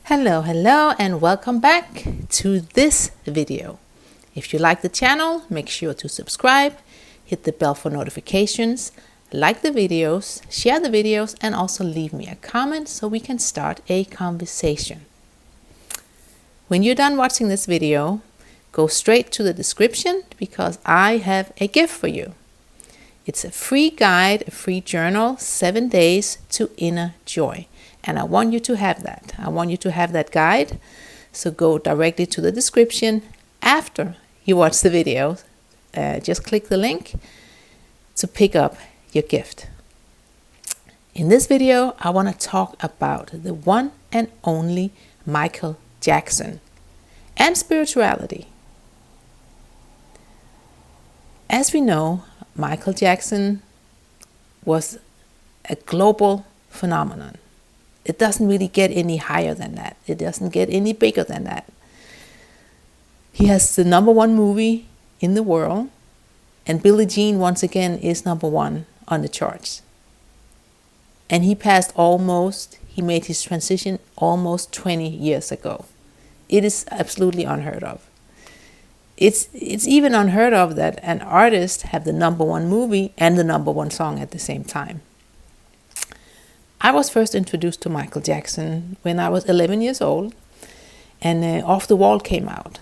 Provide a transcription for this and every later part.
Hello, and welcome back to this video. If you like the channel, make sure to subscribe, hit the bell for notifications, like the videos, share the videos, and also leave me a comment so we can start a conversation. When you're done watching this video, go straight to the description because I have a gift for you. It's a free guide, a free journal, 7 days to inner joy. And I want you to have that. I want you to have that guide. So go directly to the description after you watch the video. Just click the link to pick up your gift. In this video, I want to talk about the one and only Michael Jackson and spirituality. As we know, Michael Jackson was a global phenomenon. It doesn't really get any higher than that. It doesn't get any bigger than that. He has the #1 movie in the world, and Billie Jean once again is #1 on the charts. And he made his transition almost 20 years ago. It is absolutely unheard of. It's even unheard of that an artist have the #1 movie and the #1 song at the same time. I was first introduced to Michael Jackson when I was 11 years old, and Off the Wall came out.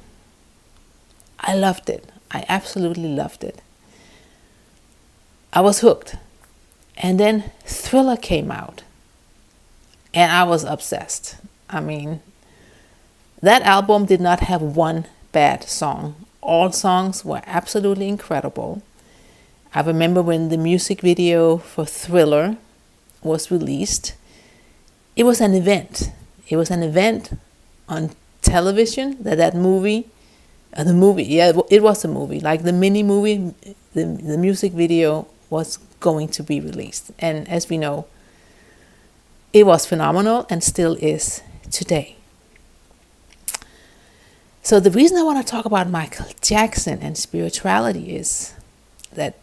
I loved it. I absolutely loved it. I was hooked. And then Thriller came out, and I was obsessed. I mean, that album did not have one bad song. All songs were absolutely incredible. I remember when the music video for Thriller was released, it was an event. It was an event on television that movie, it was a movie, like the mini movie, the music video was going to be released. And as we know, it was phenomenal and still is today. So the reason I want to talk about Michael Jackson and spirituality is that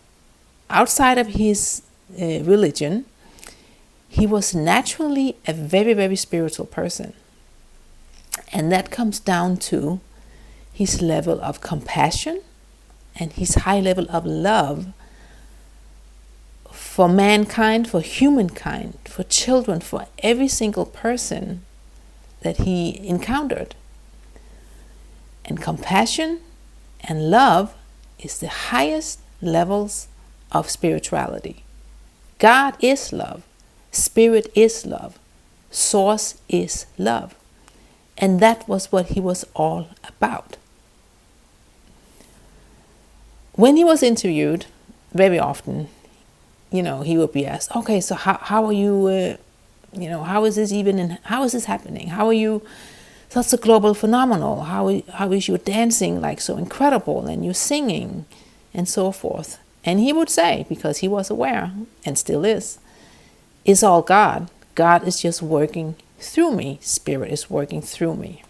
outside of his religion, he was naturally a very, very spiritual person. And that comes down to his level of compassion and his high level of love for mankind, for humankind, for children, for every single person that he encountered. And compassion and love is the highest levels of spirituality. God is love. Spirit is love. Source is love. And that was what he was all about. When he was interviewed, very often, he would be asked, okay, so how are you, how is this happening? How are you such a global phenomenon? How is your dancing like so incredible, and your singing and so forth? And he would say, because he was aware and still is, it's all God. God is just working through me. Spirit is working through me.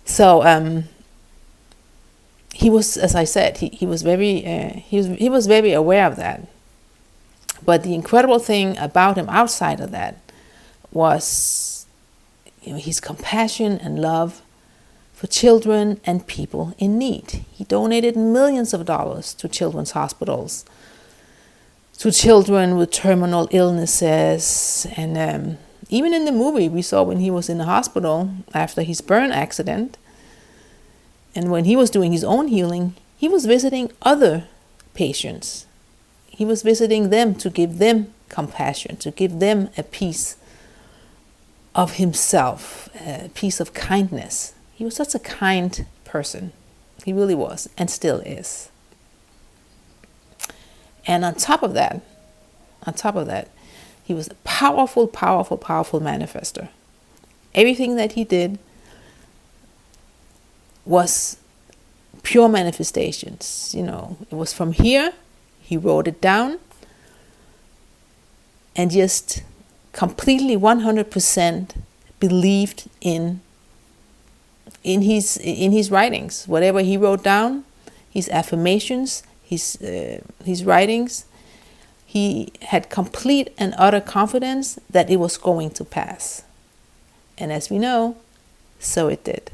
So he was, as I said, he was very aware of that. But the incredible thing about him outside of that was, his compassion and love for children and people in need. He donated millions of dollars to children's hospitals, to children with terminal illnesses. And even in the movie we saw when he was in the hospital after his burn accident, and when he was doing his own healing, he was visiting other patients. He was visiting them to give them compassion, to give them a piece of himself, a piece of kindness. He was such a kind person. He really was, and still is. And on top of that, he was a powerful manifestor. Everything that he did was pure manifestations. It was from here. He wrote it down and just completely 100% believed in his writings. Whatever he wrote down, his affirmations, his writings, He had complete and utter confidence that it was going to pass. And as we know, so it did.